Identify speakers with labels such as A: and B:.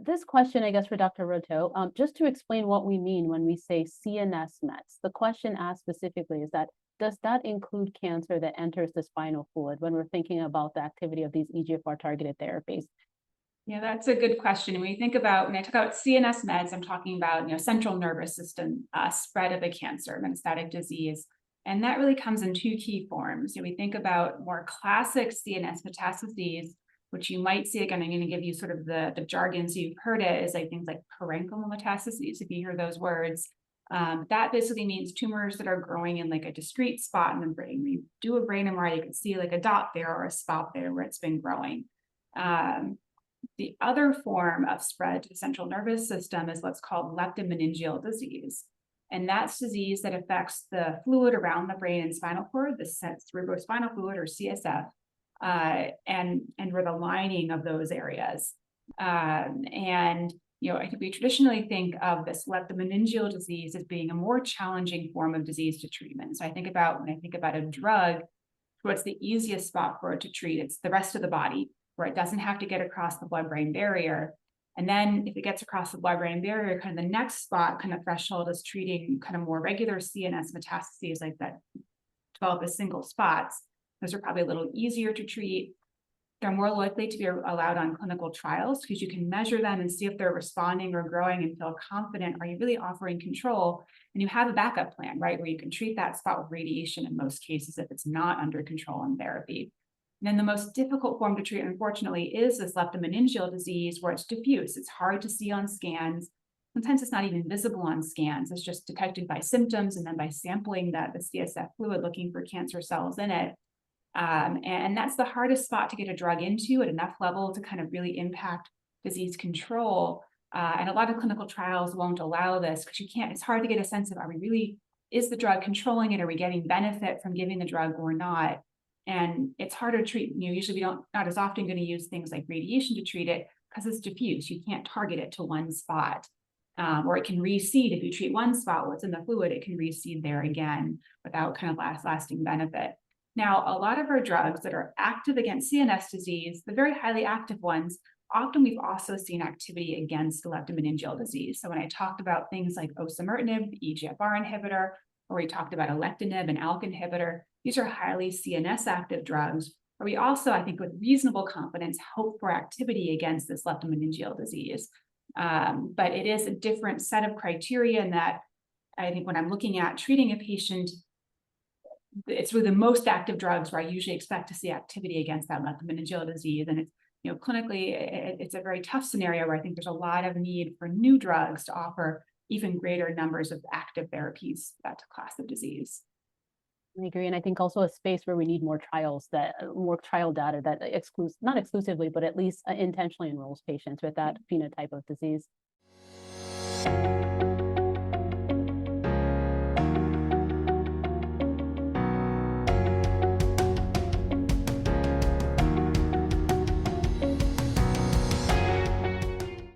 A: This question, I guess, for Dr. Roto, just to explain what we mean when we say CNS Mets. The question asked specifically is that, does that include cancer that enters the spinal fluid when we're thinking about the activity of these EGFR targeted therapies?
B: Yeah, that's a good question. When I talk about CNS meds, I'm talking about, central nervous system spread of a cancer, metastatic disease. And that really comes in two key forms. We think about more classic CNS metastases, which you might see, again, I'm going to give you sort of the jargon so you've heard it, is like things like parenchymal metastases, if you hear those words. That basically means tumors that are growing in like a discrete spot in the brain. When you do a brain MRI, you can see like a dot there or a spot there where it's been growing. The other form of spread to the central nervous system is what's called leptomeningeal disease. And that's disease that affects the fluid around the brain and spinal cord, the cerebrospinal fluid or CSF, and we're the lining of those areas. I think we traditionally think of this leptomeningeal disease as being a more challenging form of disease to treatment. So when I think about a drug, what's the easiest spot for it to treat? It's the rest of the body, where it doesn't have to get across the blood-brain barrier. And then if it gets across the blood-brain barrier, kind of the next spot, kind of threshold, is treating kind of more regular CNS metastases like that develop as single spots. Those are probably a little easier to treat. They're more likely to be allowed on clinical trials because you can measure them and see if they're responding or growing and feel confident. Are you really offering control? And you have a backup plan, right, where you can treat that spot with radiation in most cases if it's not under control in therapy. And then the most difficult form to treat, unfortunately, is this leptomeningeal disease, where it's diffuse. It's hard to see on scans. Sometimes it's not even visible on scans. It's just detected by symptoms and then by sampling the CSF fluid looking for cancer cells in it. And that's the hardest spot to get a drug into at enough level to kind of really impact disease control. And a lot of clinical trials won't allow this because it's hard to get a sense of, is the drug controlling it? Are we getting benefit from giving the drug or not? And it's harder to treat. Usually not as often going to use things like radiation to treat it because it's diffuse. You can't target it to one spot. Or it can reseed. If you treat one spot, what's in the fluid, it can reseed there again without kind of lasting benefit. Now, a lot of our drugs that are active against CNS disease, the very highly active ones, often we've also seen activity against leptomeningeal disease. So when I talked about things like osimertinib, the EGFR inhibitor, or we talked about alectinib, an ALK inhibitor, these are highly CNS active drugs, where we also, I think, with reasonable confidence, hope for activity against this leptomeningeal disease. But it is a different set of criteria in that I think when I'm looking at treating a patient, it's with the most active drugs where I usually expect to see activity against that leptomeningeal disease. And it's, clinically, it's a very tough scenario where I think there's a lot of need for new drugs to offer even greater numbers of active therapies for that class of disease.
A: I agree. And I think also a space where we need more trial data that not exclusively, but at least intentionally enrolls patients with that phenotype of disease.